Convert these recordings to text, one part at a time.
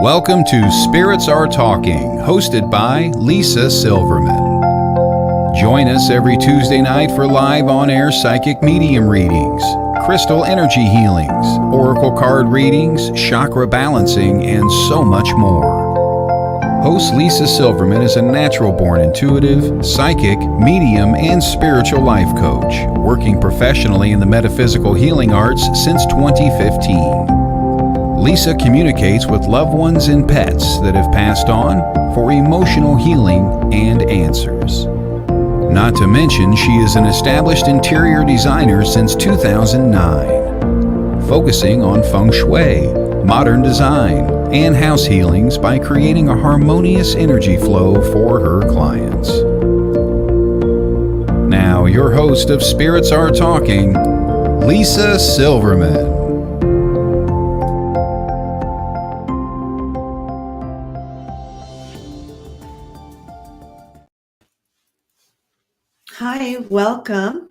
Welcome to Spirits Are Talking, hosted by Lisa Silverman. Join us every Tuesday night for live on-air psychic medium readings, crystal energy healings, oracle card readings, chakra balancing, and so much more. Host Lisa Silverman is a natural-born intuitive, psychic, medium, and spiritual life coach, working professionally in the metaphysical healing arts since 2015. Lisa communicates with loved ones and pets that have passed on for emotional healing and answers. Not to mention, she is an established interior designer since 2009, focusing on feng shui, modern design, and house healings by creating a harmonious energy flow for her clients. Now, your host of Spirits Are Talking, Lisa Silverman. Hi, welcome.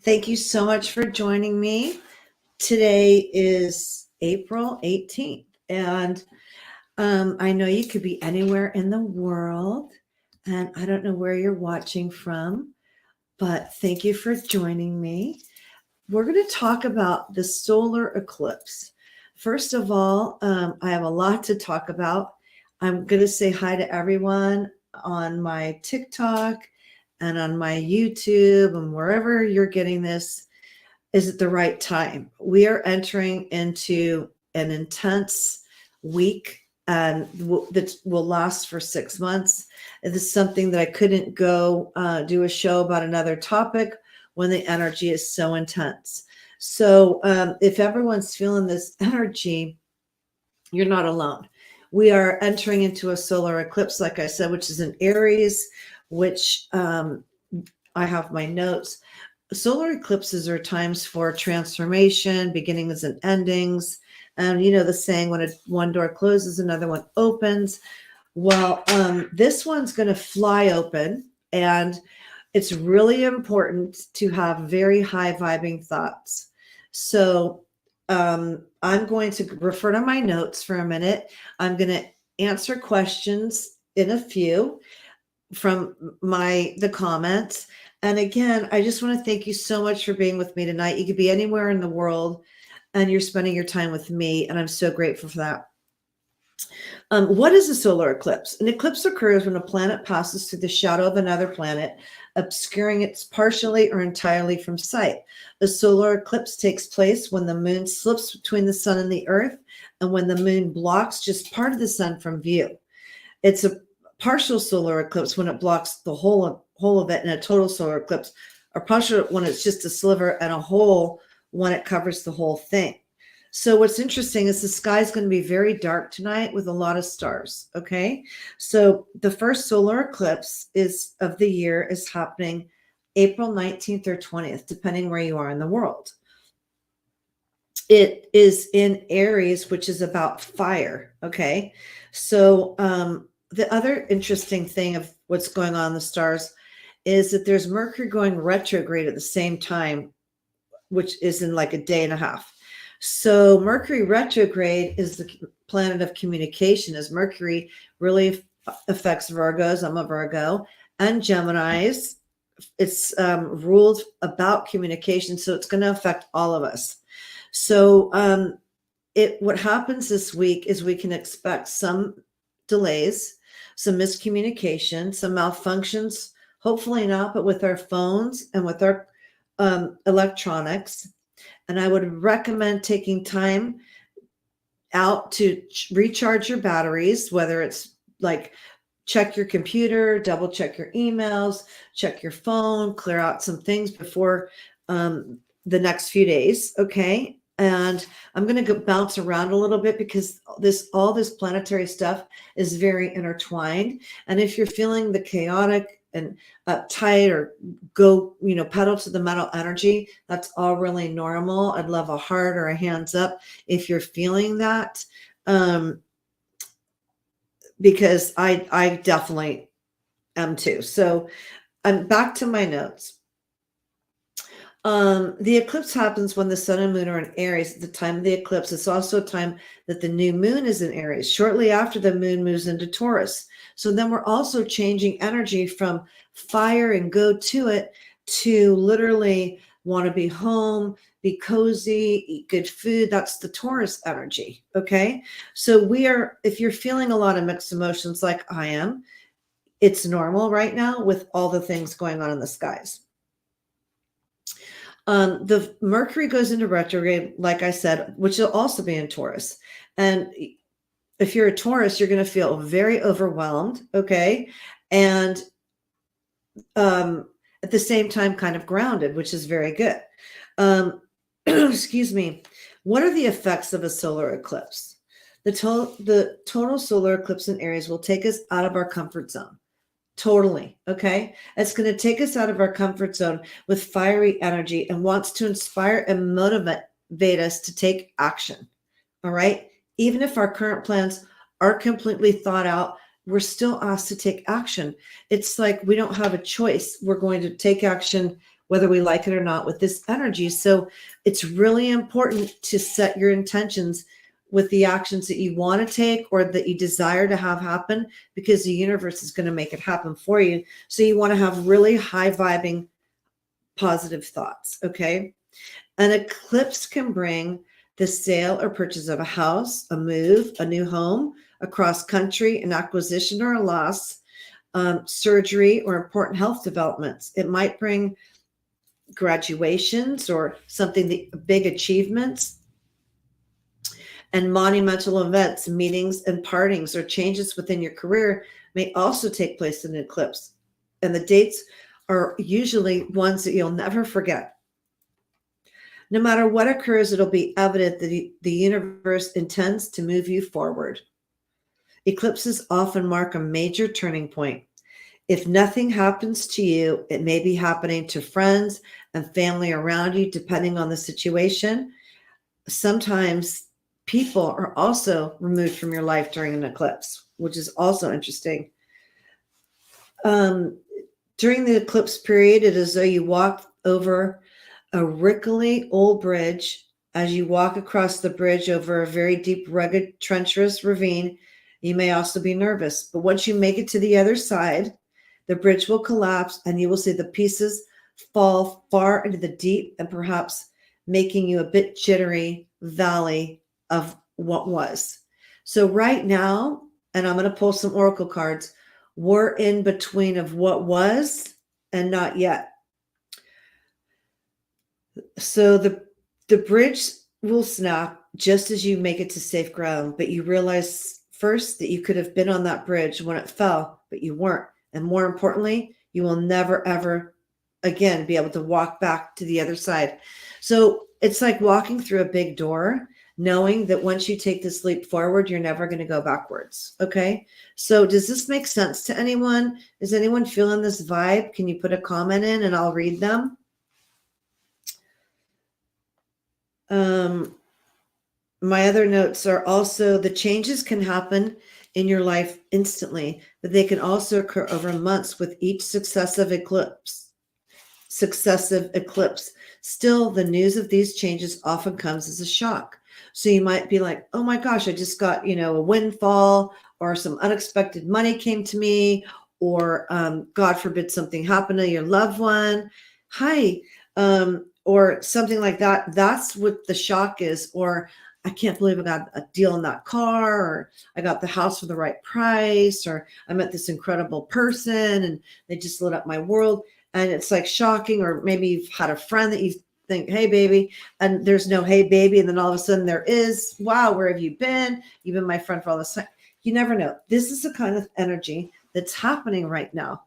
Thank you so much for joining me. Today is April 18th, and I know you could be anywhere in the world, and I don't know where you're watching from, but thank you for joining me. We're going to talk about the solar eclipse. First of all, I have a lot to talk about. I'm going to say hi to everyone on my TikTok and on my YouTube and wherever you're getting this is at the right time. We are entering into an intense week and that will last for 6 months. This is something that I couldn't go do a show about another topic when the energy is so intense. So if everyone's feeling this energy, you're not alone. We are entering into a solar eclipse, like I said, which is an Aries, which I have my notes. Solar eclipses are times for transformation, beginnings and endings. And you know the saying, when one door closes, another one opens. Well, this one's going to fly open, and it's really important to have very high vibing thoughts. So I'm going to refer to my notes for a minute. I'm going to answer questions in a few from the comments. And again, I just want to thank you so much for being with me tonight. You could be anywhere in the world and you're spending your time with me, and I'm so grateful for that. What is a solar eclipse? An eclipse occurs when a planet passes through the shadow of another planet, obscuring it partially or entirely from sight. A solar eclipse takes place when the moon slips between the sun and the earth, and when the moon blocks just part of the sun from view. It's a partial solar eclipse when it blocks the whole of it, and a total solar eclipse, or partial when it's just a sliver, and a whole when it covers the whole thing. So what's interesting is the sky is going to be very dark tonight with a lot of stars. Okay. So the first solar eclipse of the year is happening April 19th or 20th, depending where you are in the world. It is in Aries, which is about fire. Okay. So the other interesting thing of what's going on in the stars is that there's Mercury going retrograde at the same time, which is in like a day and a half. So Mercury retrograde is the planet of communication, as Mercury really affects Virgos. I'm a Virgo, and Geminis. It's ruled about communication, so it's going to affect all of us. So what happens this week is we can expect some delays, some miscommunication, some malfunctions, hopefully not, but with our phones and with our electronics. And I would recommend taking time out to recharge your batteries, whether it's like check your computer, double check your emails, check your phone, clear out some things before the next few days. Okay. And I'm going to bounce around a little bit because all this planetary stuff is very intertwined. And if you're feeling the chaotic and uptight or go, pedal to the metal energy, that's all really normal. I'd love a heart or a hands up if you're feeling that, because I definitely am too. So I'm back to my notes. The eclipse happens when the sun and moon are in Aries at the time of the eclipse. It's also a time that the new moon is in Aries, shortly after the moon moves into Taurus. So then we're also changing energy from fire and go to it to literally want to be home, be cozy, eat good food. That's the Taurus energy. Okay. So if you're feeling a lot of mixed emotions like I am, it's normal right now with all the things going on in the skies. The Mercury goes into retrograde, like I said, which will also be in Taurus. And if you're a Taurus, you're going to feel very overwhelmed. Okay. And at the same time, kind of grounded, which is very good. Excuse me. What are the effects of a solar eclipse? The total solar eclipse in Aries will take us out of our comfort zone. Totally. Okay. It's going to take us out of our comfort zone with fiery energy and wants to inspire and motivate us to take action. All right. Even if our current plans are completely thought out, we're still asked to take action. It's like we don't have a choice. We're going to take action whether we like it or not with this energy. So it's really important to set your intentions with the actions that you want to take or that you desire to have happen, because the universe is going to make it happen for you. So you want to have really high vibing, positive thoughts. Okay. An eclipse can bring the sale or purchase of a house, a move, a new home, a cross country, an acquisition or a loss, surgery, or important health developments. It might bring graduations or big achievements. And monumental events, meetings and partings, or changes within your career may also take place in an eclipse. And the dates are usually ones that you'll never forget. No matter what occurs, it'll be evident that the universe intends to move you forward. Eclipses often mark a major turning point. If nothing happens to you, it may be happening to friends and family around you, depending on the situation. Sometimes people are also removed from your life during an eclipse, which is also interesting. During the eclipse period, it is as though you walk over a wrinkly old bridge. As you walk across the bridge over a very deep, rugged, treacherous ravine, you may also be nervous. But once you make it to the other side, the bridge will collapse and you will see the pieces fall far into the deep and perhaps making you a bit jittery valley of what was. So right now, and I'm going to pull some oracle cards, we're in between of what was and not yet. So the bridge will snap just as you make it to safe ground, but you realize first that you could have been on that bridge when it fell, but you weren't. And more importantly, you will never, ever again be able to walk back to the other side. So it's like walking through a big door, knowing that once you take this leap forward, you're never going to go backwards. Okay. So does this make sense to anyone? Is anyone feeling this vibe? Can you put a comment in and I'll read them? My other notes are also the changes can happen in your life instantly, but they can also occur over months with each successive eclipse. Still, the news of these changes often comes as a shock. So you might be like, oh my gosh, I just got, a windfall, or some unexpected money came to me, or God forbid something happened to your loved one. Hi. Or something like that. That's what the shock is. Or I can't believe I got a deal on that car, or I got the house for the right price, or I met this incredible person and they just lit up my world. And it's like shocking. Or maybe you've had a friend that you think, hey, baby, and there's no hey, baby. And then all of a sudden there is, wow, where have you been? You've been my friend for all this time. You never know. This is the kind of energy that's happening right now.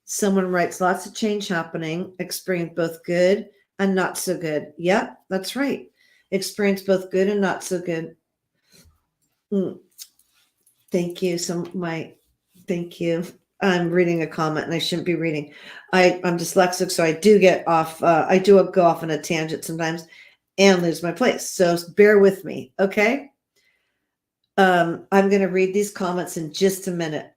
Someone writes, lots of change happening, experience both good and not so good. Yep, that's right. Experience both good and not so good. Thank you. Thank you. I'm reading a comment and I shouldn't be reading. I'm dyslexic, so I do get off. I do go off on a tangent sometimes and lose my place. So bear with me, okay? I'm going to read these comments in just a minute.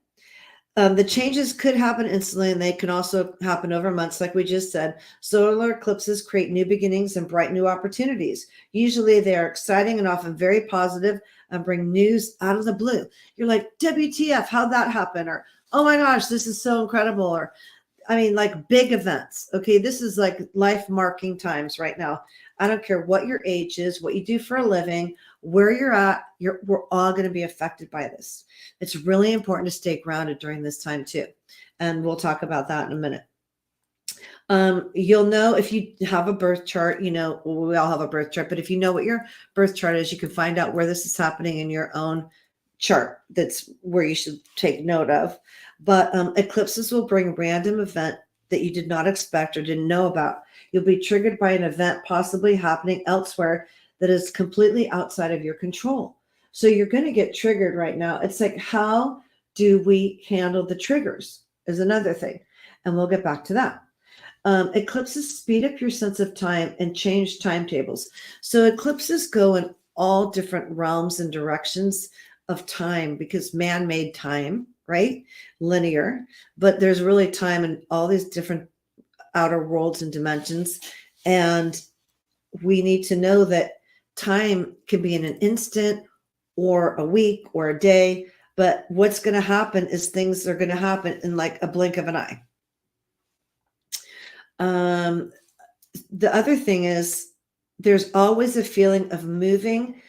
The changes could happen instantly, and they can also happen over months, like we just said. Solar eclipses create new beginnings and bright new opportunities. Usually they are exciting and often very positive and bring news out of the blue. You're like, WTF, how'd that happen? Or, oh my gosh, this is so incredible. Or, I mean, like big events. Okay, this is like life marking times right now. I don't care what your age is, what you do for a living, where you're at, we're all going to be affected by this. It's really important to stay grounded during this time too. And we'll talk about that in a minute. You'll know if you have a birth chart, we all have a birth chart, but if you know what your birth chart is, you can find out where this is happening in your own chart. That's where you should take note of. But eclipses will bring random event that you did not expect or didn't know about. You'll be triggered by an event possibly happening elsewhere that is completely outside of your control. So you're going to get triggered right now. It's like, how do we handle the triggers is another thing. And we'll get back to that. Eclipses speed up your sense of time and change timetables. So eclipses go in all different realms and directions of time because man-made time, right? Linear, but there's really time in all these different outer worlds and dimensions. And we need to know that time can be in an instant or a week or a day, but what's going to happen is things are going to happen in like a blink of an eye. The other thing is there's always a feeling of moving.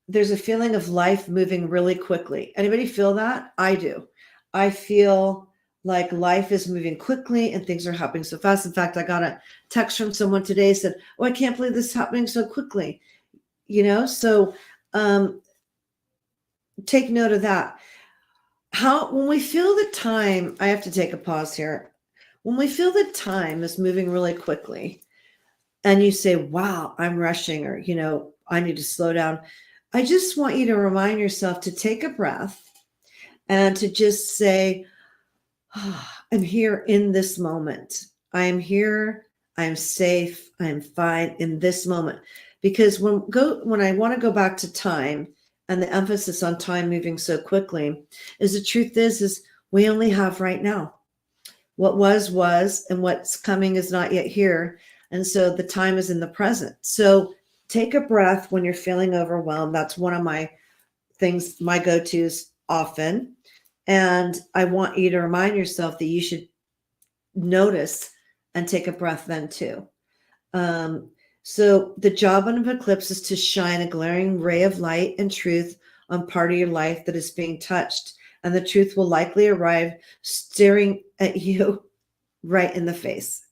There's a feeling of life moving really quickly. Anybody feel that? I do. I feel like life is moving quickly and things are happening so fast. In fact, I got a text from someone today said, "Oh, I can't believe this is happening so quickly." So take note of that. When we feel the time, I have to take a pause here. When we feel that time is moving really quickly and you say, wow, I'm rushing, or, I need to slow down. I just want you to remind yourself to take a breath and to just say, I'm here in this moment. I am here. I'm safe. I'm fine in this moment. Because when I want to go back to time and the emphasis on time moving so quickly, is the truth is we only have right now. What was, and what's coming is not yet here. And so the time is in the present. So take a breath when you're feeling overwhelmed. That's one of my things, my go-tos often. And I want you to remind yourself that you should notice and take a breath then too. So the job of an eclipse is to shine a glaring ray of light and truth on part of your life that is being touched. And the truth will likely arrive staring at you right in the face.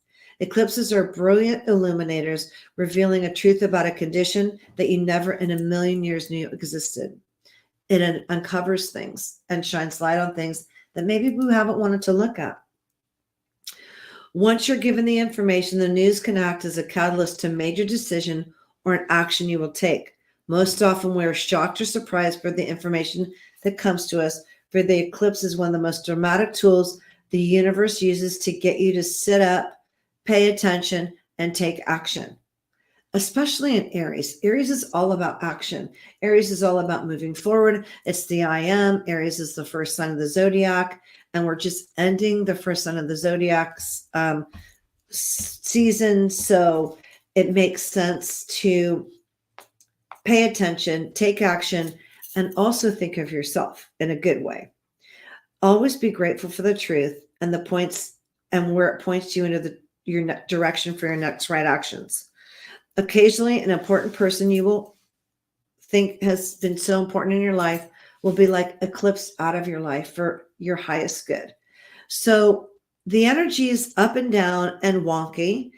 Eclipses are brilliant illuminators, revealing a truth about a condition that you never in a million years knew existed. It uncovers things and shines light on things that maybe we haven't wanted to look at. Once you're given the information, the news can act as a catalyst to a major decision or an action you will take. Most often, we are shocked or surprised by the information that comes to us, for the eclipse is one of the most dramatic tools the universe uses to get you to sit up, pay attention, and take action. Especially in Aries. Aries is all about action. Aries is all about moving forward. It's the I am. Aries is the first sign of the zodiac. And we're just ending the first sign of the zodiac's season. So it makes sense to pay attention, take action, and also think of yourself in a good way. Always be grateful for the truth and the points and where it points you into your direction for your next right actions. Occasionally, an important person you will think has been so important in your life will be like eclipsed out of your life for your highest good. So the energy is up and down and wonky.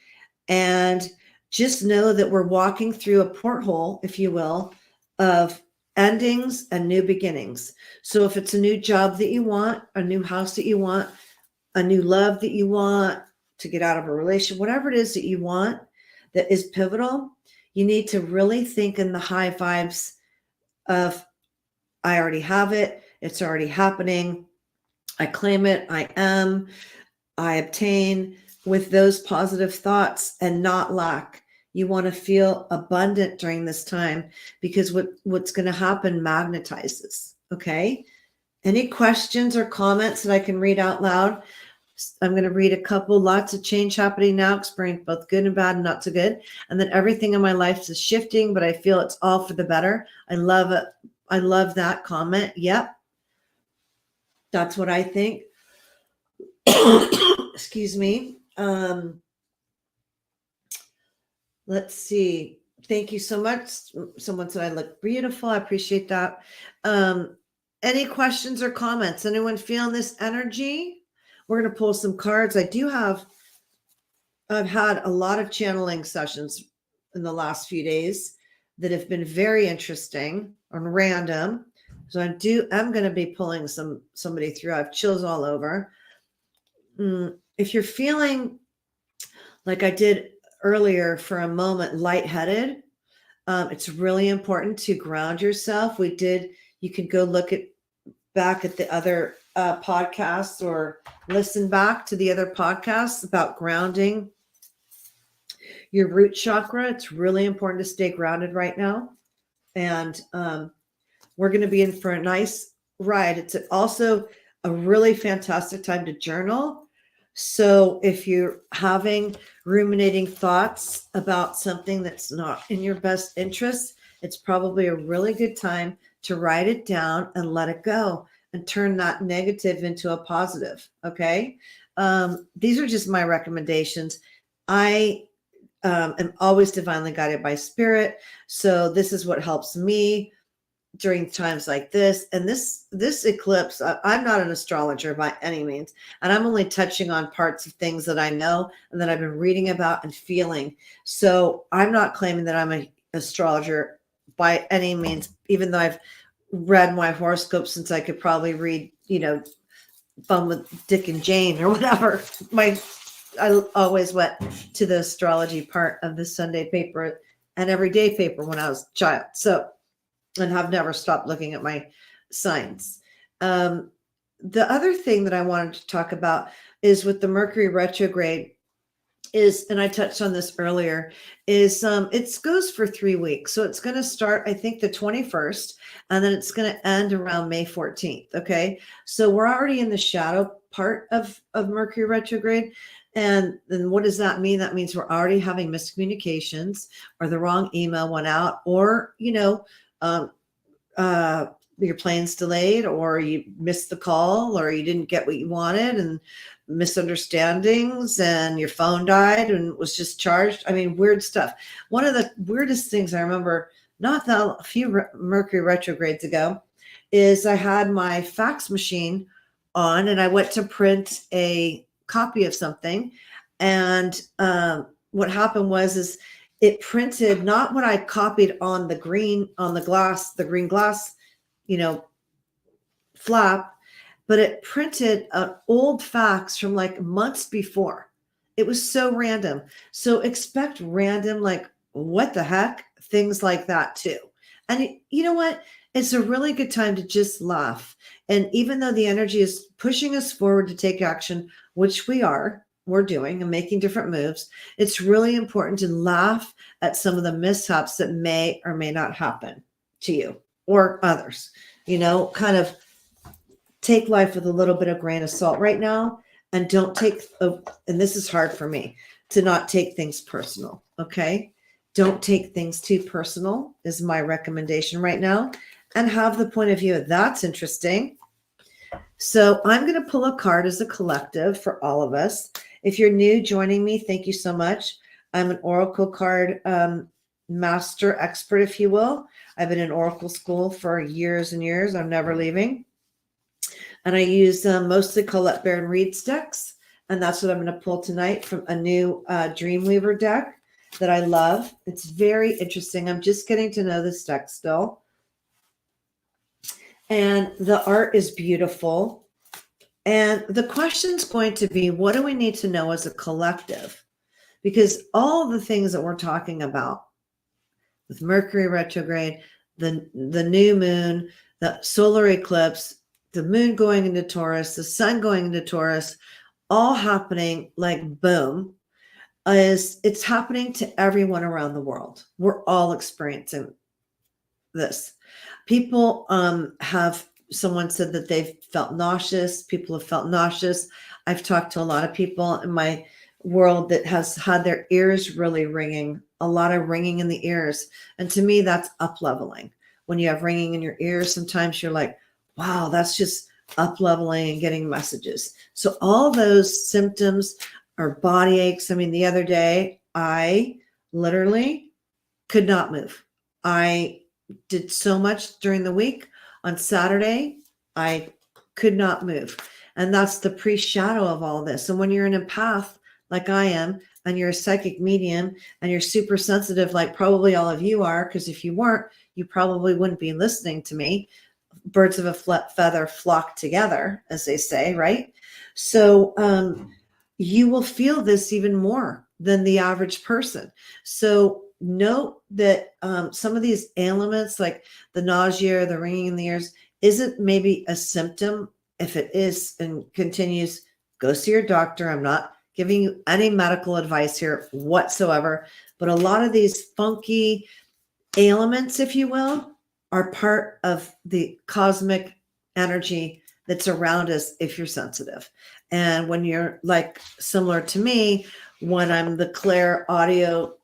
And just know that we're walking through a porthole, if you will, of endings and new beginnings. So if it's a new job that you want, a new house that you want, a new love that you want to get out of a relationship, whatever it is that you want that is pivotal, you need to really think in the high vibes of, I already have it. It's already happening. I claim it. I am. I obtain, with those positive thoughts and not lack. You want to feel abundant during this time because what's going to happen magnetizes. Okay. Any questions or comments that I can read out loud? I'm going to read a couple. Lots of change happening now, experience both good and bad and not so good. And then everything in my life is shifting, but I feel it's all for the better. I love it. I love that comment. Yep. That's what I think. Excuse me. Let's see. Thank you so much. Someone said I look beautiful. I appreciate that. Any questions or comments? Anyone feeling this energy? We're going to pull some cards. I've had a lot of channeling sessions in the last few days that have been very interesting and random. So I'm going to be pulling somebody through. I have chills all over. If you're feeling like I did earlier for a moment, lightheaded, it's really important to ground yourself. You can go back at the other podcasts or listen back to the other podcasts about grounding your root chakra. It's really important to stay grounded right now. And we're going to be in for a nice ride. It's also a really fantastic time to journal. So if you're having ruminating thoughts about something that's not in your best interest, it's probably a really good time to write it down and let it go and turn that negative into a positive. Okay. These are just my recommendations. I am always divinely guided by spirit. So this is what helps me during times like this. And this eclipse, I'm not an astrologer by any means, and I'm only touching on parts of things that I know and that I've been reading about and feeling. So I'm not claiming that I'm an astrologer by any means, even though I've read my horoscope since I could probably read, Fun with Dick and Jane or whatever. I always went to the astrology part of the Sunday paper and everyday paper when I was a child. So, and have never stopped looking at my signs. The other thing that I wanted to talk about is with the Mercury retrograde and I touched on this earlier, it goes for 3 weeks. So it's going to start, I think, the 21st, and then it's going to end around May 14th. Okay. So we're already in the shadow part of Mercury retrograde. And then what does that mean? That means we're already having miscommunications, or the wrong email went out, or, your plane's delayed, or you missed the call, or you didn't get what you wanted, and misunderstandings, and your phone died and was just charged. I mean, weird stuff. One of the weirdest things I remember, not that a few Mercury retrogrades ago, is I had my fax machine on and I went to print a copy of something. And what happened is it printed not what I copied on the green glass, flap, but it printed an old fax from like months before. It was so random. So expect random, like, what the heck, things like that too. And you know what? It's a really good time to just laugh. And even though the energy is pushing us forward to take action, which we're doing and making different moves, it's really important to laugh at some of the mishaps that may or may not happen to you or others. Kind of take life with a little bit of grain of salt right now, and don't and this is hard for me, to not take things personal. Okay. Don't take things too personal is my recommendation right now, and have the point of view. That's interesting. So I'm going to pull a card as a collective for all of us. If you're new joining me, thank you so much. I'm an oracle card master expert, if you will. I've been in oracle school for years and years. I'm never leaving. And I use mostly Colette Baron Reed's decks. And that's what I'm going to pull tonight from a new Dreamweaver deck that I love. It's very interesting. I'm just getting to know this deck still. And the art is beautiful. And the question's going to be, what do we need to know as a collective? Because all the things that we're talking about with Mercury retrograde, the new moon, the solar eclipse, the moon going into Taurus, the sun going into Taurus, all happening like boom, it's happening to everyone around the world. We're all experiencing this. People have someone said that they've felt nauseous. People have felt nauseous. I've talked to a lot of people in my world that has had their ears really ringing, a lot of ringing in the ears. And to me, that's up leveling. When you have ringing in your ears, sometimes you're like, wow, that's just up leveling and getting messages. So all those symptoms are body aches. I mean, the other day, I literally could not move. I did so much during the week. On Saturday, I could not move. And that's the pre-shadow of all this. And when you're an empath like I am, and you're a psychic medium, and you're super sensitive like probably all of you are, because if you weren't, you probably wouldn't be listening to me. Birds of a feather flock together, as they say, right? So you will feel this even more than the average person. So note that some of these ailments, like the nausea, the ringing in the ears, isn't maybe a symptom. If it is and continues, go see your doctor. I'm not giving you any medical advice here whatsoever, but a lot of these funky ailments, if you will, are part of the cosmic energy that's around us if you're sensitive. And when you're like similar to me, when I'm the clair audio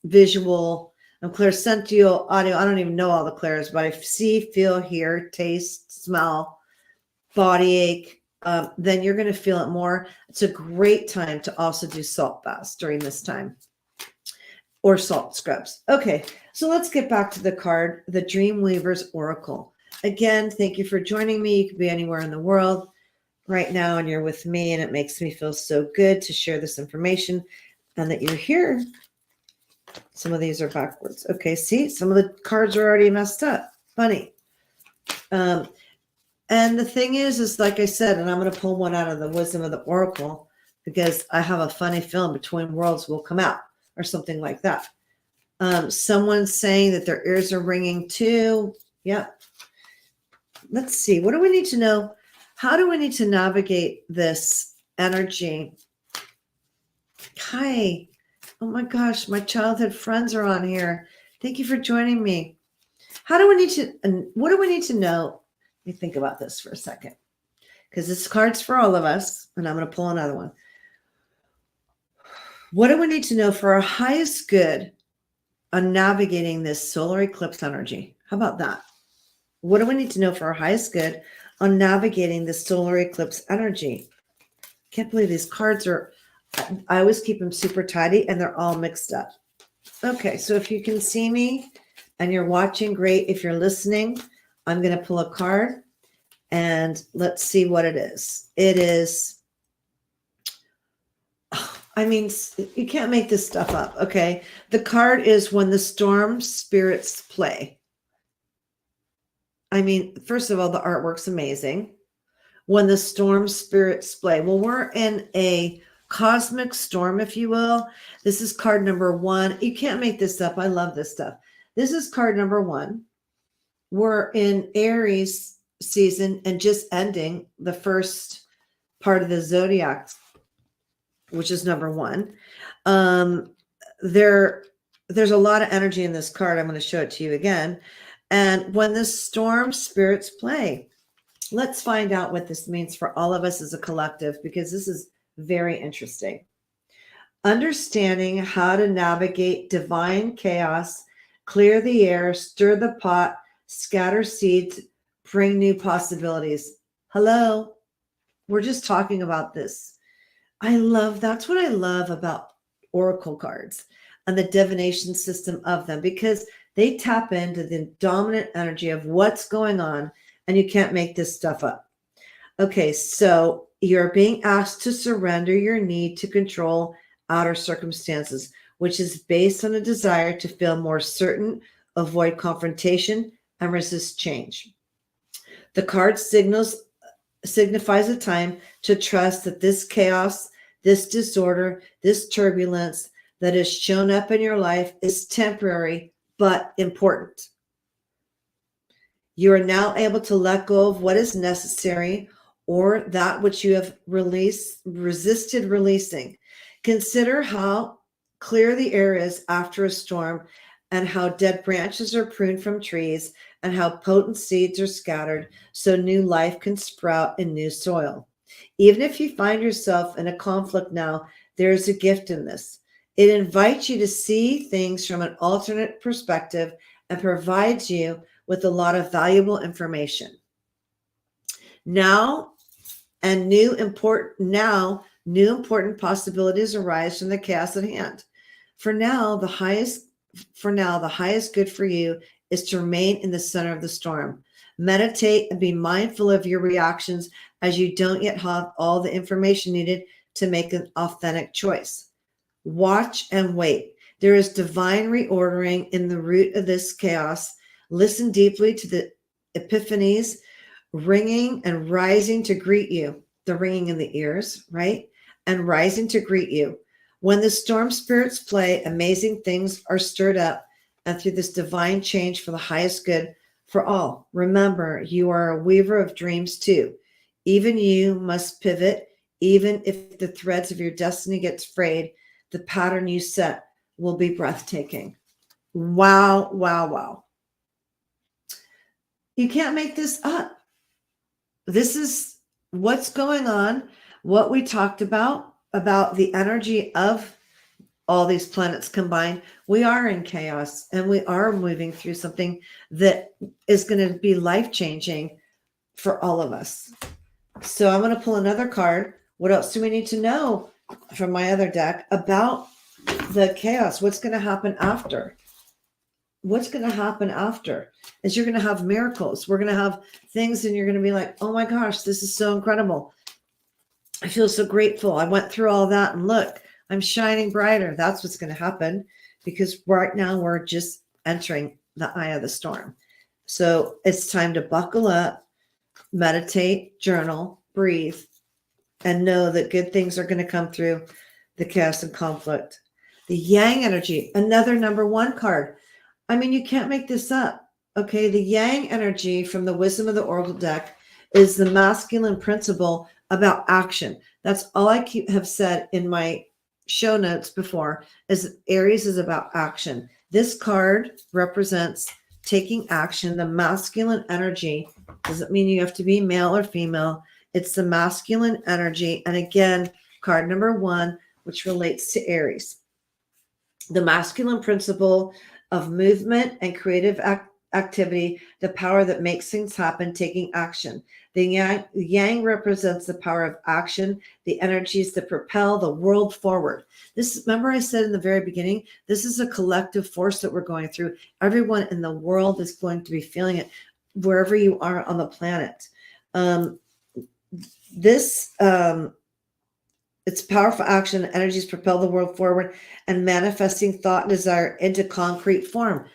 visual, I'm clairsentient audio, I don't even know all the clairs, but I see, feel, hear, taste, smell, body ache, then you're going to feel it more. It's a great time to also do salt baths during this time, or salt scrubs. Okay, so let's get back to the card, the Dreamweaver's Oracle. Again, thank you for joining me. You could be anywhere in the world right now, and you're with me, and it makes me feel so good to share this information and that you're here. Some of these are backwards. Okay, see, some of the cards are already messed up. Funny. And the thing is like I said, and I'm going to pull one out of the Wisdom of the Oracle because I have a funny feeling Between Worlds will come out or something like that. Someone's saying that their ears are ringing too. Yep. Let's see. What do we need to know? How do we need to navigate this energy? Hi. Oh my gosh, my childhood friends are on here. Thank you for joining me. How do we need to, and what do we need to know? Let me think about this for a second, because this card's for all of us, and I'm going to pull another one. What do we need to know for our highest good on navigating this solar eclipse energy? How about that? What do we need to know for our highest good on navigating this solar eclipse energy? Can't believe these cards are, I always keep them super tidy and they're all mixed up. Okay, so if you can see me and you're watching, great. If you're listening, I'm going to pull a card and let's see what it is. It is, I mean, you can't make this stuff up, okay? The card is When the Storm Spirits Play. I mean, first of all, the artwork's amazing. When the storm spirits play. Well, we're in a cosmic storm, if you will. This is card number 1. You can't make this up. I love this stuff. This is card number 1. We're in Aries season and just ending the first part of the zodiac, which is number 1. There's a lot of energy in this card. I'm going to show it to you again. And when the storm spirits play, let's find out what this means for all of us as a collective, because this is very interesting. Understanding how to navigate divine chaos, clear the air, stir the pot, scatter seeds, bring new possibilities. Hello, we're just talking about this. That's what I love about oracle cards and the divination system of them, because they tap into the dominant energy of what's going on, and you can't make this stuff up. Okay, so you're being asked to surrender your need to control outer circumstances, which is based on a desire to feel more certain, avoid confrontation, and resist change. The card signifies a time to trust that this chaos, this disorder, this turbulence that has shown up in your life is temporary but important. You are now able to let go of what is necessary or that which you have resisted releasing. Consider how clear the air is after a storm and how dead branches are pruned from trees, and how potent seeds are scattered so new life can sprout in new soil. Even if you find yourself in a conflict now, there is a gift in this. It invites you to see things from an alternate perspective and provides you with a lot of valuable information. Now, new important possibilities arise from the chaos at hand. For now, the highest good for you is to remain in the center of the storm. Meditate and be mindful of your reactions as you don't yet have all the information needed to make an authentic choice. Watch and wait. There is divine reordering in the root of this chaos. Listen deeply to the epiphanies ringing and rising to greet you. The ringing in the ears, right? And rising to greet you. When the storm spirits play, amazing things are stirred up, and through this divine change for the highest good for all. Remember, you are a weaver of dreams too. Even you must pivot, even if the threads of your destiny get frayed, the pattern you set will be breathtaking. Wow, wow, wow. You can't make this up. This is what's going on, what we talked about the energy of all these planets combined. We are in chaos and we are moving through something that is going to be life-changing for all of us. So I'm going to pull another card. What else do we need to know from my other deck about the chaos? What's going to happen after? What's going to happen after is you're going to have miracles. We're going to have things and you're going to be like, oh my gosh, this is so incredible. I feel so grateful. I went through all that and look, I'm shining brighter. That's what's going to happen because right now we're just entering the eye of the storm. So it's time to buckle up, meditate, journal, breathe, and know that good things are going to come through the chaos and conflict. The Yang energy, another number one card. I mean, you can't make this up. Okay, the Yang energy from the Wisdom of the Oracle deck is the masculine principle about action. That's all I have said in my show notes before is Aries is about action. This card represents taking action. The masculine energy doesn't mean you have to be male or female. It's the masculine energy. And again, card number one, which relates to Aries. The masculine principle of movement and creative activity, the power that makes things happen, taking action. The Yang represents the power of action, the energies that propel the world forward. This, remember I said in the very beginning, this is a collective force that we're going through. Everyone in the world is going to be feeling it wherever you are on the planet. It's powerful action, energies propel the world forward and manifesting thought and desire into concrete form.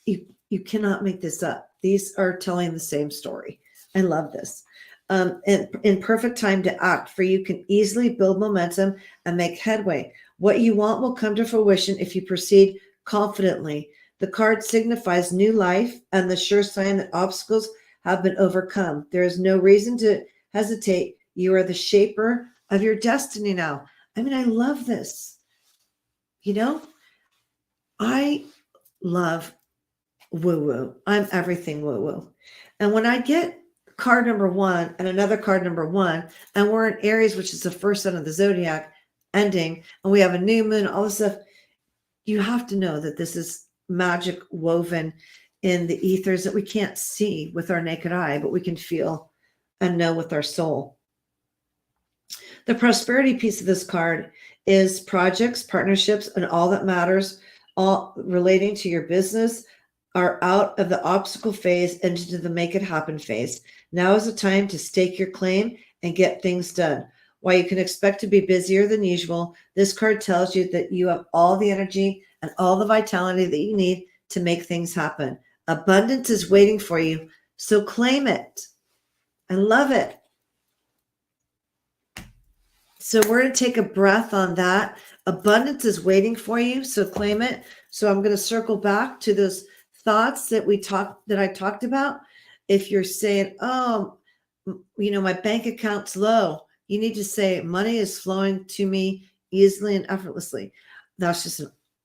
You cannot make this up. These are telling the same story. I love this. And in perfect time to act, for you can easily build momentum and make headway. What you want will come to fruition if you proceed confidently. The card signifies new life and the sure sign that obstacles have been overcome. There is no reason to hesitate. You are the shaper of your destiny now. I mean, I love this. You know, I love woo-woo. I'm everything woo-woo. And when I get card number one and another card number one, and we're in Aries, which is the first sign of the zodiac ending, and we have a new moon, all this stuff, you have to know that this is magic woven in the ethers that we can't see with our naked eye, but we can feel and know with our soul. The prosperity piece of this card is projects, partnerships, and all that matters, all relating to your business, are out of the obstacle phase into the make it happen phase. Now is the time to stake your claim and get things done. While you can expect to be busier than usual, this card tells you that you have all the energy and all the vitality that you need to make things happen. Abundance is waiting for you, so claim it. I love it. So we're going to take a breath on that. Abundance is waiting for you, so claim it. So I'm going to circle back to those thoughts that I talked about. If you're saying, oh, my bank account's low, you need to say money is flowing to me easily and effortlessly. That's just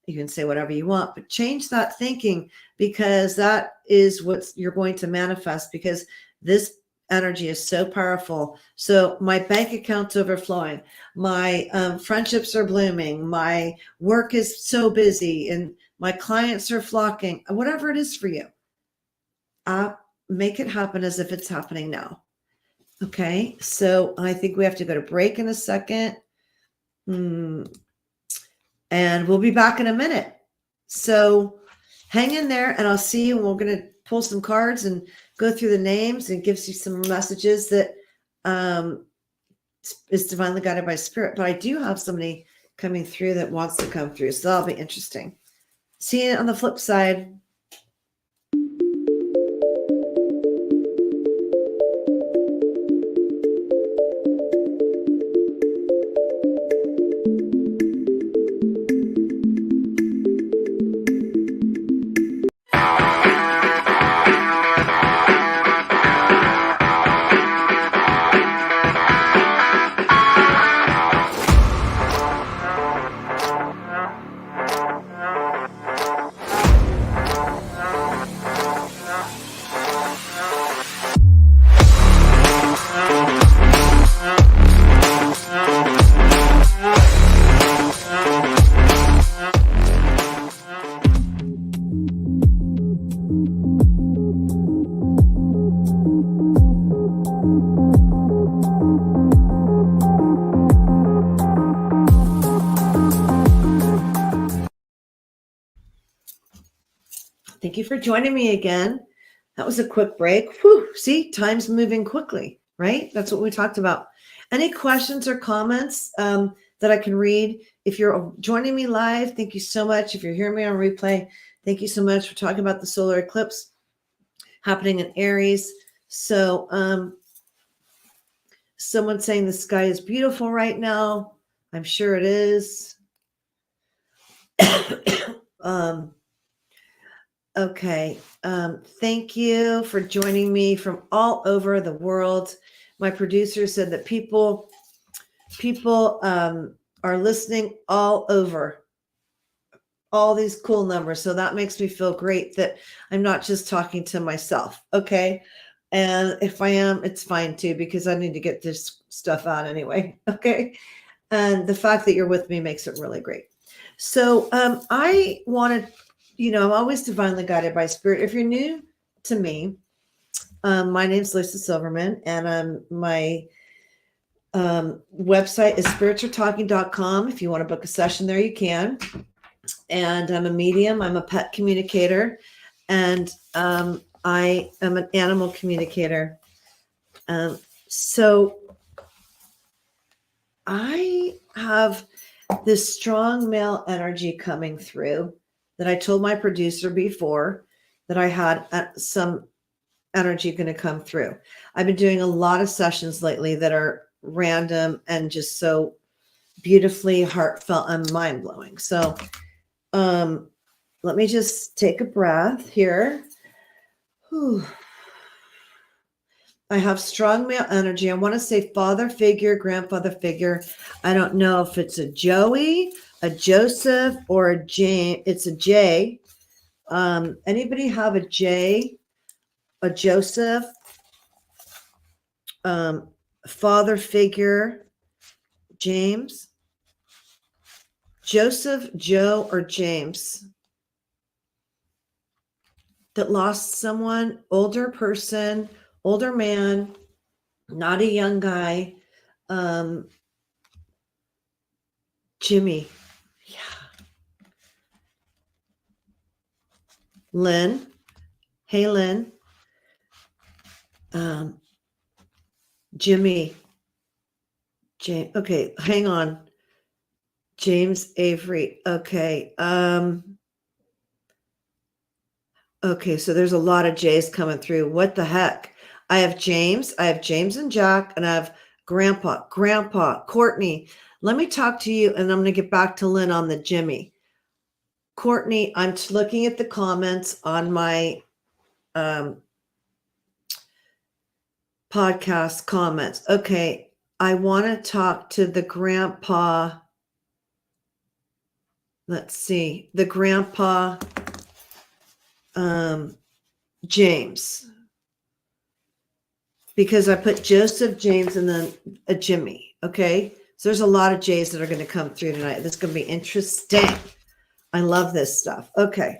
You can say whatever you want, but change that thinking, because that is what you're going to manifest, because this energy is so powerful. So my bank account's overflowing. My friendships are blooming. My work is so busy and my clients are flocking. Whatever it is for you, make it happen as if it's happening now. Okay. So I think we have to go to break in a second. And we'll be back in a minute. So hang in there and I'll see you. And we're going to pull some cards and go through the names and gives you some messages that is divinely guided by spirit. But I do have somebody coming through that wants to come through. So that'll be interesting. See you on the flip side. Thank you for joining me again. That was a quick break. Whew, see, time's moving quickly, right? That's what we talked about. Any questions or comments that I can read? If you're joining me live, thank you so much. If you're hearing me on replay, thank you so much for talking about the solar eclipse happening in Aries. So someone's saying the sky is beautiful right now. I'm sure it is. Okay. Thank you for joining me from all over the world. My producer said that people are listening all over, all these cool numbers. So that makes me feel great that I'm not just talking to myself. Okay. And if I am, it's fine too, because I need to get this stuff out anyway. Okay. And the fact that you're with me makes it really great. So I wanted, I'm always divinely guided by spirit. If you're new to me, my name's Lisa Silverman, and my website is spiritsartalking.com. If you want to book a session there, you can. And I'm a medium. I'm a pet communicator, and I am an animal communicator. So I have this strong male energy coming through that I told my producer before that I had some energy going to come through. I've been doing a lot of sessions lately that are random and just so beautifully heartfelt and mind-blowing. So let me just take a breath here. Whew. I have strong male energy. I want to say father figure, grandfather figure. I don't know if it's a Joey, a Joseph, or a James. It's a J. Anybody have a J, a Joseph, father figure, James, Joseph, Joe, or James that lost someone, older person, older man, not a young guy. Jimmy. Yeah. Lynn. Hey, Lynn. Jimmy. James. Okay, hang on. James Avery. Okay. Okay, so there's a lot of J's coming through. What the heck? I have James and Jack, and I have Grandpa, Courtney. Let me talk to you, and I'm going to get back to Lynn on the Jimmy. Courtney, I'm looking at the comments on my podcast comments. Okay, I want to talk to the Grandpa let's see, the grandpa, James, because I put Joseph, James, and then a Jimmy. Okay. So there's a lot of J's that are going to come through tonight. This is going to be interesting. I love this stuff. Okay.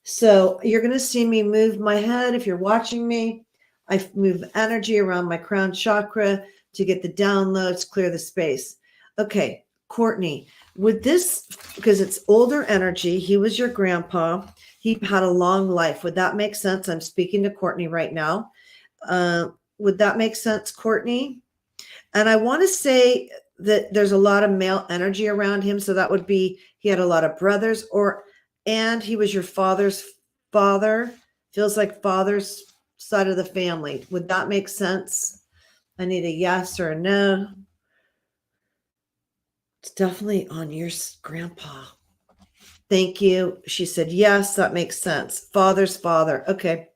So you're going to see me move my head. If you're watching me, I move energy around my crown chakra to get the downloads, clear the space. Okay. Courtney, with this, because it's older energy, he was your grandpa. He had a long life. Would that make sense? I'm speaking to Courtney right now. Would that make sense, Courtney? And I want to say that there's a lot of male energy around him. So that would be, he had a lot of brothers, and he was your father's father. Feels like father's side of the family. Would that make sense? I need a yes or a no. It's definitely on your grandpa. Thank you. She said, yes, that makes sense. Father's father. Okay.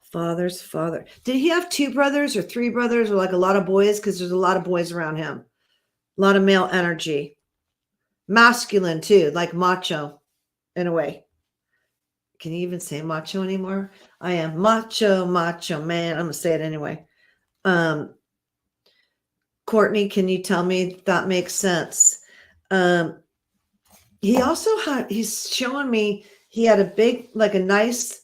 Father's father. Did he have 2 brothers or 3 brothers or like a lot of boys? Because there's a lot of boys around him. A lot of male energy. Masculine too, like macho in a way. Can you even say macho anymore? I am macho man. I'm going to say it anyway. Courtney, can you tell me if that makes sense? He also had, he's showing me, he had a big, like a nice,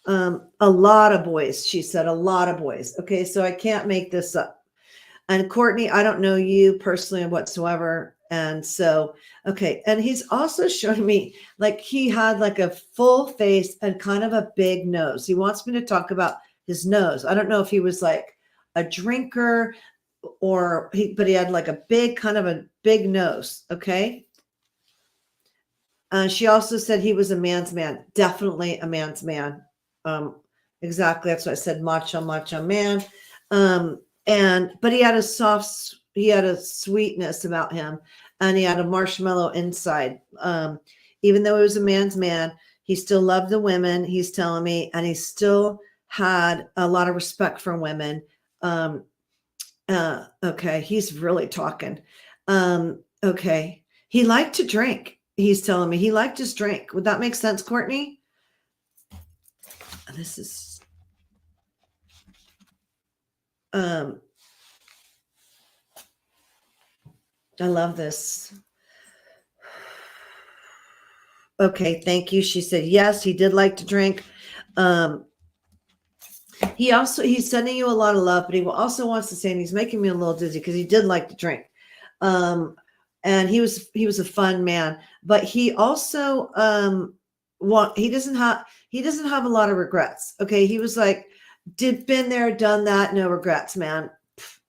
a lot of boys. She said a lot of boys. Okay. So I can't make this up. And Courtney, I don't know you personally whatsoever. And so, okay. And he's also showing me like he had like a full face and kind of a big nose. He wants me to talk about his nose. I don't know if he was like a drinker but he had like a big, kind of a big nose. Okay. She also said he was a man's man. Definitely a man's man. Exactly. That's what I said. Macho man. But he had a sweetness about him, and he had a marshmallow inside. Even though he was a man's man, he still loved the women, he's telling me, and he still had a lot of respect for women. Okay. He's really talking. Okay. He liked to drink. He's telling me he liked his drink. Would that make sense, Courtney? This is, I love this. Okay. Thank you. She said, yes, he did like to drink. He's sending you a lot of love, but he also wants to say, and he's making me a little dizzy because he did like to drink. And he was a fun man, but he also, he doesn't have a lot of regrets. Okay. He was like, been there, done that. No regrets, man.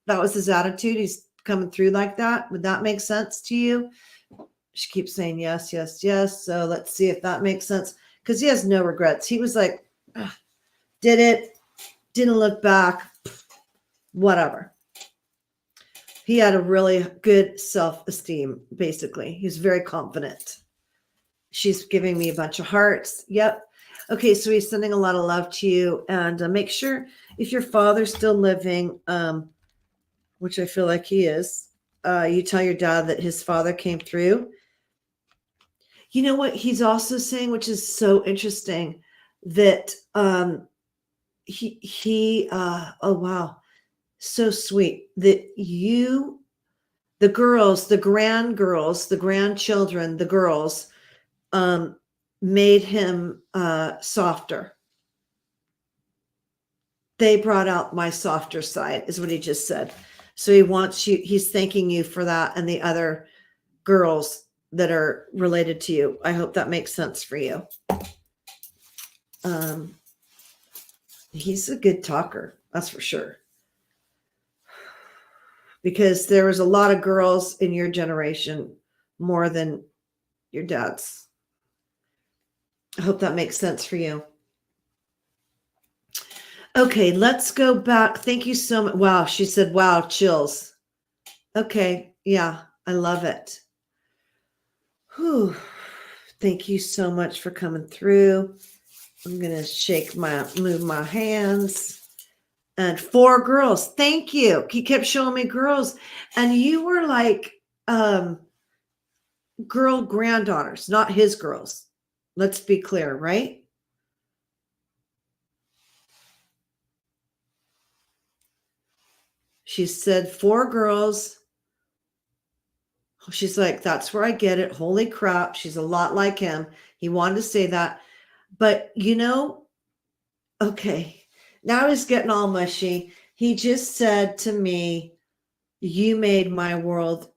That was his attitude. He's coming through like that. Would that make sense to you? She keeps saying yes, yes, yes. So let's see if that makes sense. Cause he has no regrets. He was like, did it, didn't look back, whatever. He had a really good self-esteem, basically. He's very confident. She's giving me a bunch of hearts. Yep. Okay, so he's sending a lot of love to you. And make sure if your father's still living, which I feel like he is, you tell your dad that his father came through. You know what he's also saying, which is so interesting, that oh wow, so sweet that the girls, the grandchildren, the girls, made him softer. They brought out my softer side, is what he just said. So he's thanking you for that, and the other girls that are related to you. I hope that makes sense for you. He's a good talker, that's for sure. Because there was a lot of girls in your generation more than your dad's. I hope that makes sense for you. Okay, let's go back. Thank you so much. Wow, she said, wow, chills. Okay, yeah, I love it. Whew. Thank you so much for coming through. I'm going to move my hands. And 4 girls. Thank you. He kept showing me girls. And you were like, girl granddaughters, not his girls. Let's be clear, right? She said 4 girls. She's like, that's where I get it. Holy crap. She's a lot like him. He wanted to say that. But, okay, now he's getting all mushy. He just said to me, you made my world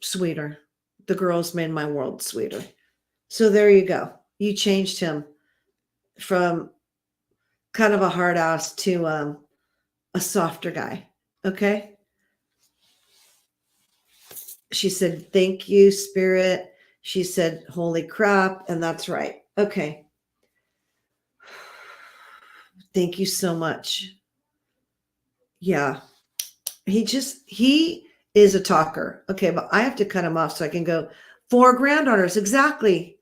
sweeter. The girls made my world sweeter. So there you go. You changed him from kind of a hard ass to a softer guy. Okay. She said, thank you, Spirit. She said, holy crap. And that's right. Okay. Thank you so much. Yeah. He is a talker. Okay. But I have to cut him off so I can go 4 granddaughters. Exactly.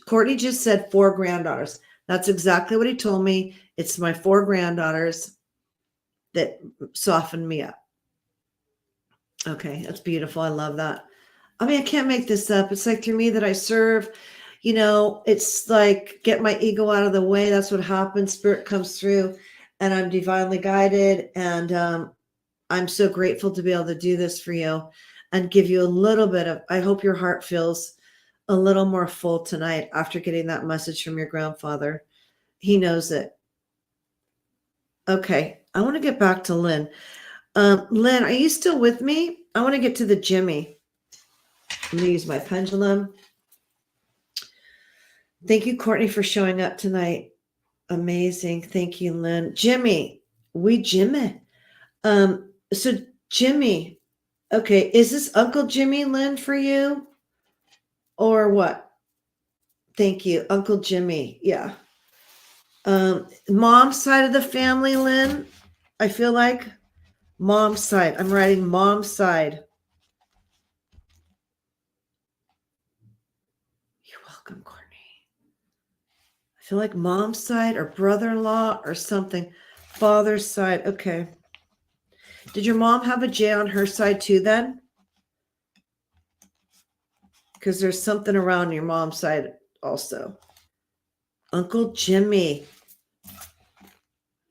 Courtney just said 4 granddaughters. That's exactly what he told me. It's my 4 granddaughters that softened me up. Okay, that's beautiful. I love that. I mean, I can't make this up. It's like through me that I serve, it's like get my ego out of the way. That's what happens. Spirit comes through and I'm divinely guided. And I'm so grateful to be able to do this for you and give you a little bit of, I hope your heart feels a little more full tonight after getting that message from your grandfather. He knows it. Okay, I want to get back to Lynn. Lynn, are you still with me? I want to get to the Jimmy. Let me use my pendulum. Thank you, Courtney, for showing up tonight. Amazing. Thank you, Lynn. Jimmy. So Jimmy, okay, is this Uncle Jimmy, Lynn, for you? Or what? Thank you, Uncle Jimmy. Yeah. Mom's side of the family, Lynn, I feel like. Mom's side. I'm writing mom's side. You're welcome, Courtney. I feel like mom's side or brother-in-law or something. Father's side. Okay. Did your mom have a J on her side too then? Because there's something around your mom's side also. Uncle Jimmy.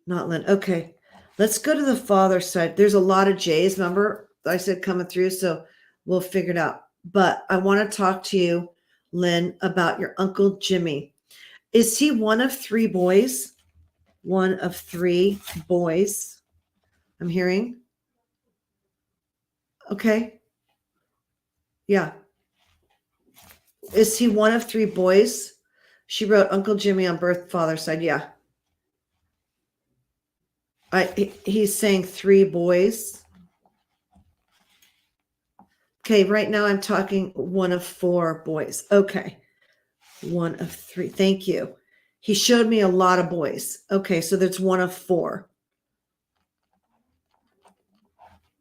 Not Lynn. Okay. Let's go to the father's side. There's a lot of J's, remember? I said coming through, so we'll figure it out. But I want to talk to you, Lynn, about your Uncle Jimmy. Is he one of 3 boys? One of 3 boys, I'm hearing. Okay. Yeah. Is he one of 3 boys? She wrote Uncle Jimmy on birth father's side. Yeah. He's saying 3 boys. Okay, right now I'm talking one of 4 boys. Okay. One of 3. Thank you. He showed me a lot of boys. Okay, so there's one of 4.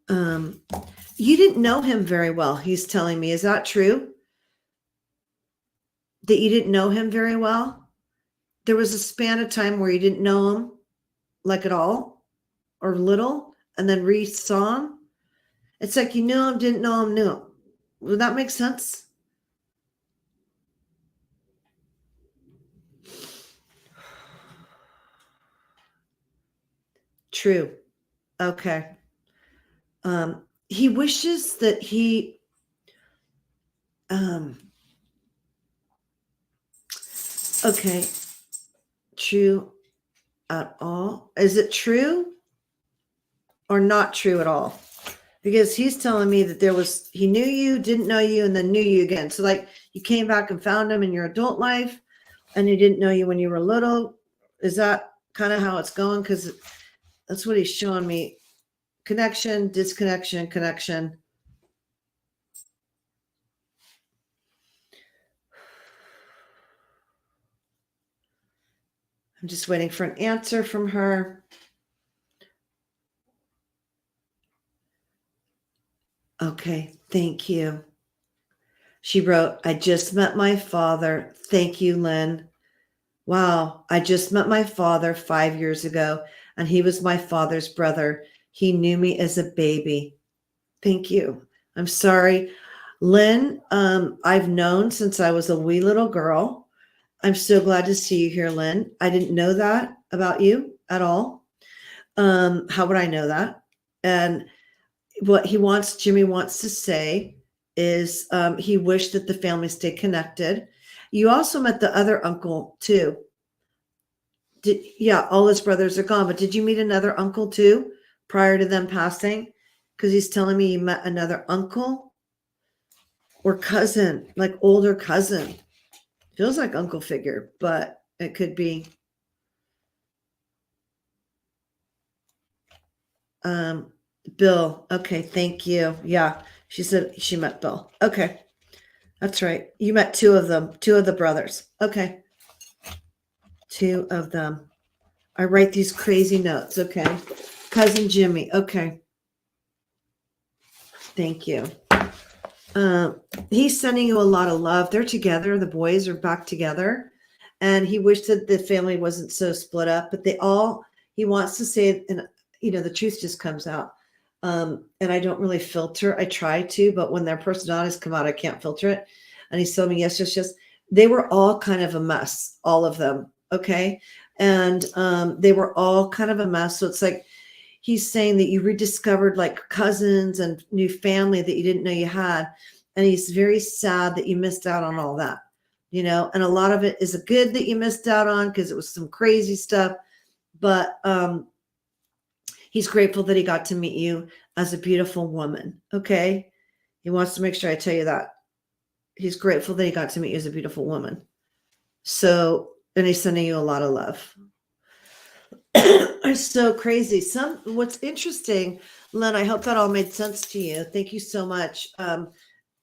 You didn't know him very well, he's telling me. Is that true? That you didn't know him very well? There was a span of time where you didn't know him, like at all, or little, and then re-saw him? It's like you knew him, didn't know him, knew him. Would that make sense? True. Okay. He wishes that he okay. True at all? Is it true or not true at all? Because he's telling me that he knew you, didn't know you, and then knew you again. So like you came back and found him in your adult life and he didn't know you when you were little. Is that kind of how it's going? Because that's what he's showing me. Connection, disconnection, connection. I'm just waiting for an answer from her. Okay, thank you. She wrote, I just met my father. Thank you, Lynn. Wow, I just met my father 5 years ago, and he was my father's brother. He knew me as a baby. Thank you. I'm sorry. Lynn, I've known since I was a wee little girl. I'm so glad to see you here, Lynn. I didn't know that about you at all. How would I know that? And what Jimmy wants to say is he wished that the family stay connected. You also met the other uncle too. All his brothers are gone, but did you meet another uncle too prior to them passing? Because he's telling me you met another uncle or cousin, like older cousin. Feels like uncle figure, but it could be. Bill. Okay, thank you. Yeah, she said she met Bill. Okay, that's right. You met two of them, two of the brothers. Okay, two of them. I write these crazy notes. Okay, cousin Jimmy. Okay, thank you. He's sending you a lot of love. They're together. The boys are back together, and he wished that the family wasn't so split up. But he wants to say it, and the truth just comes out. And I don't really filter. I try to, but when their personalities come out, I can't filter it. And he's telling me, yes. They were all kind of a mess, all of them. Okay. And they were all kind of a mess. So it's like he's saying that you rediscovered like cousins and new family that you didn't know you had. And he's very sad that you missed out on all that, and a lot of it is good that you missed out on because it was some crazy stuff. But he's grateful that he got to meet you as a beautiful woman. Okay. He wants to make sure I tell you that. He's grateful that he got to meet you as a beautiful woman. So, and he's sending you a lot of love. It's so crazy. What's interesting, Len, I hope that all made sense to you. Thank you so much.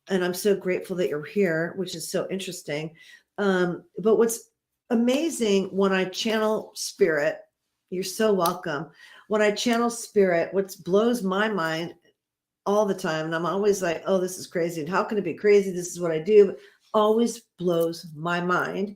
And I'm so grateful that you're here, which is so interesting. But what's amazing when I channel spirit, you're so welcome. When I channel spirit, what blows my mind all the time, and I'm always like, oh, this is crazy. And how can it be crazy? This is what I do. But always blows my mind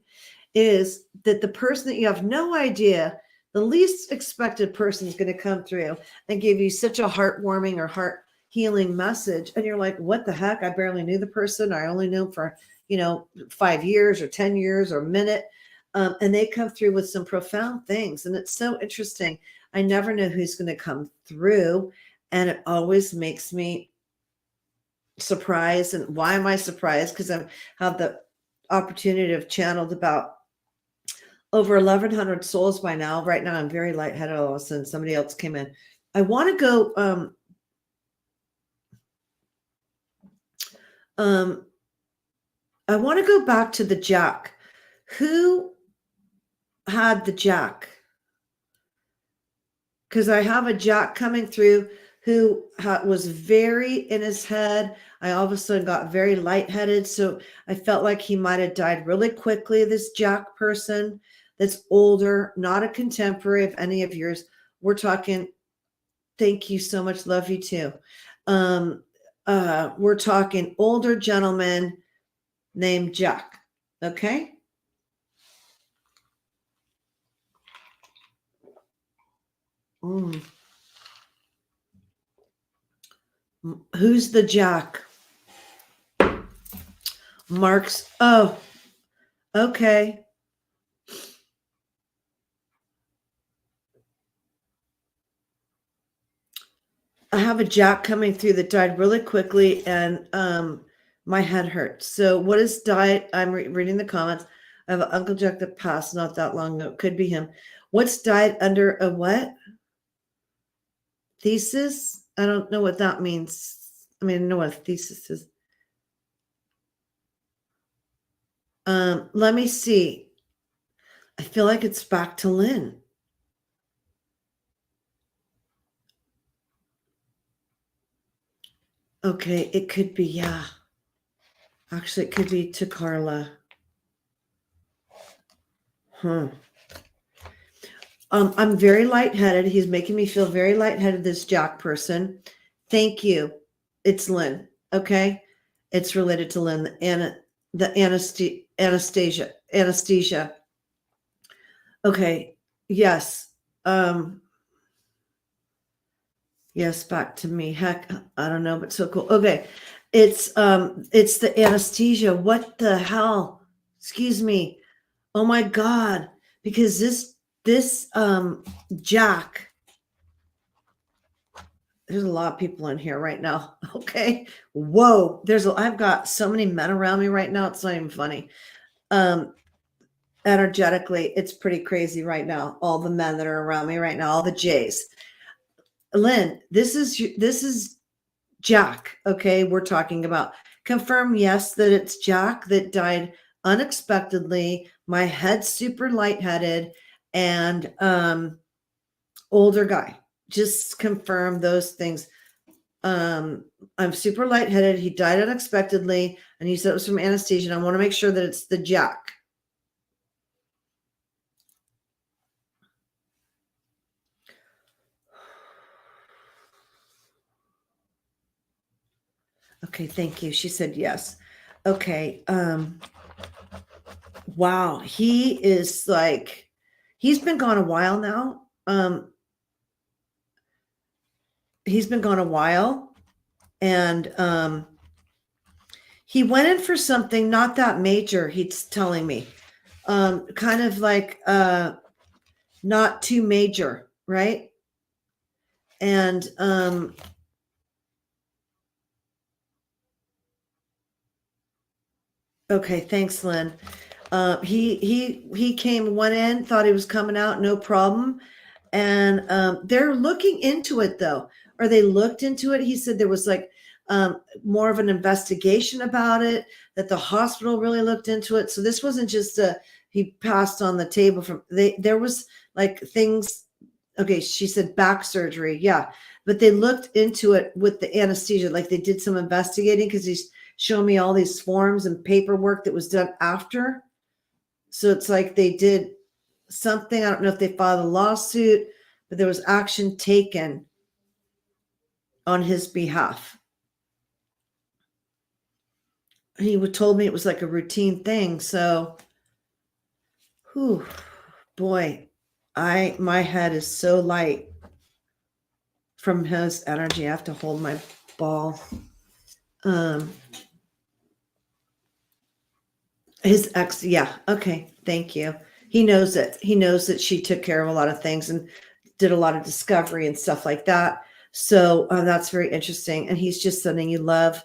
is that the person that you have no idea, the least expected person is going to come through and give you such a heartwarming or heart healing message. And you're like, what the heck? I barely knew the person. I only knew him for, 5 years or 10 years or a minute. And they come through with some profound things. And it's so interesting. I never know who's going to come through. And it always makes me surprised. And why am I surprised? Because I have the opportunity to have channeled about over 1,100 souls by now. Right now, I'm very lightheaded. All of a sudden, somebody else came in. I want to go. I want to go back to the Jack. Who had the Jack? Because I have a Jack coming through who was very in his head. I all of a sudden got very lightheaded. So I felt like he might have died really quickly. This Jack person that's older, not a contemporary of any of yours. We're talking, thank you so much. Love you too. We're talking older gentleman named Jack. Okay. Who's the Jack? Mark's. Oh, okay. I have a Jack coming through that died really quickly, and my head hurts. So what is died? I'm reading the comments. I have an Uncle Jack that passed not that long ago. Could be him. What's died under a what? Thesis? I don't know what that means. I mean, I know what a thesis is. Let me see. I feel like it's back to Lynn. Okay, it could be, yeah. Actually, it could be to Carla. I'm very lightheaded. He's making me feel very lightheaded, this Jack person. Thank you. It's Lynn. Okay. It's related to Lynn, the anesthesia. Okay. Yes. Yes. Back to me. Heck, I don't know, but so cool. Okay. It's the anesthesia. What the hell? Excuse me. Oh my God. Because this Jack, there's a lot of people in here right now. Okay. Whoa. I've got so many men around me right now. It's not even funny. Energetically, it's pretty crazy right now. All the men that are around me right now, all the J's. Lynn, this is Jack. Okay. We're talking about. Confirm, yes, that it's Jack that died unexpectedly. My head's super lightheaded and older guy. Just confirm those things. I'm super lightheaded. He died unexpectedly, and he said it was from anesthesia. And I want to make sure that it's the Jack. Okay, thank you. She said yes. Okay. Wow. He is like, he's been gone a while now. He's been gone a while, and he went in for something not that major. He's telling me, kind of like not too major, right? And okay, thanks, Lynn. He went in, thought he was coming out, no problem. And they're looking into it though, or they looked into it. He said there was like more of an investigation about it, that the hospital really looked into it. So this wasn't just he passed on the table from there was like things. Okay, she said back surgery. Yeah, but they looked into it with the anesthesia. Like they did some investigating because he's showing me all these forms and paperwork that was done after. So it's like they did something. I don't know if they filed a lawsuit, but there was action taken on his behalf. He told me it was like a routine thing. So, whew, boy, my head is so light from his energy. I have to hold my ball. His ex, yeah, okay, thank you. He knows it. He knows that she took care of a lot of things and did a lot of discovery and stuff like that. So that's very interesting. And he's just sending you love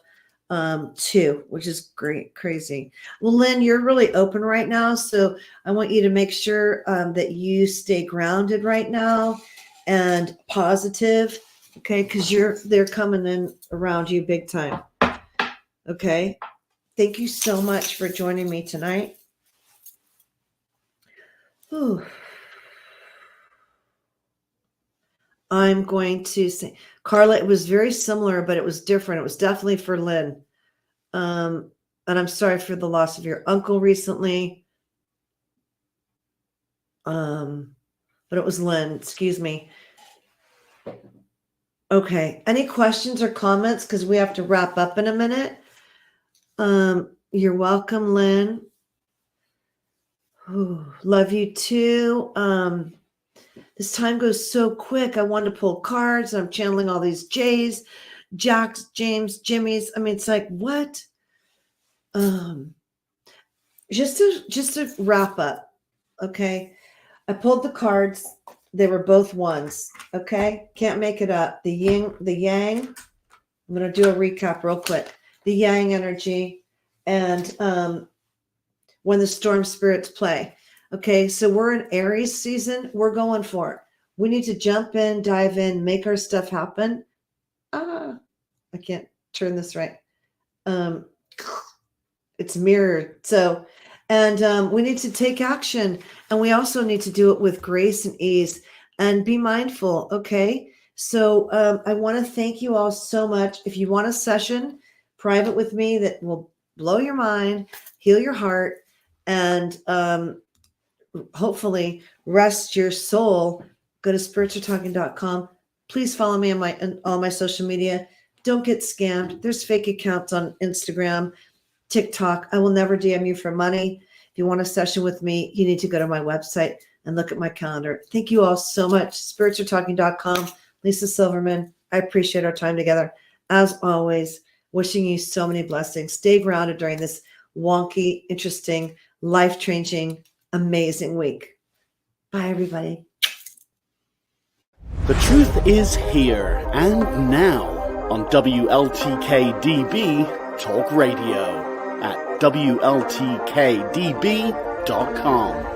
too, which is great, crazy. Well, Lynn, you're really open right now. So I want you to make sure that you stay grounded right now and positive. Okay. Cause they're coming in around you big time. Okay. Thank you so much for joining me tonight. Whew. I'm going to say, Carla, it was very similar, but it was different. It was definitely for Lynn. And I'm sorry for the loss of your uncle recently. But it was Lynn, excuse me. Okay. Any questions or comments? Because we have to wrap up in a minute. You're welcome, Lynn. Ooh, love you too. This time goes so quick. I wanted to pull cards. I'm channeling all these J's, Jacks, James, Jimmys. I mean, it's like, what? Just to wrap up. Okay. I pulled the cards. They were both ones. Okay. Can't make it up. The yin, the yang. I'm going to do a recap real quick. The yang energy and when the storm spirits play. Okay, so we're in Aries season. We're going for it. We need to jump in, dive in, make our stuff happen. I can't turn this right. It's mirrored. So, and we need to take action. And we also need to do it with grace and ease and be mindful. Okay. So I want to thank you all so much. If you want a session private with me that will blow your mind, heal your heart, and hopefully rest your soul, go to spiritualtalking.com. Please follow me on all my social media. Don't get scammed. There's fake accounts on Instagram, TikTok. I will never DM you for money. If you want a session with me, you need to go to my website and look at my calendar. Thank you all so much. spiritualtalking.com. Lisa Silverman. I appreciate our time together. As always, Wishing you so many blessings. Stay grounded during this wonky, interesting, life-changing, amazing week. Bye, everybody. The truth is here and now on WLTK-DB Talk Radio at WLTK-DB.com.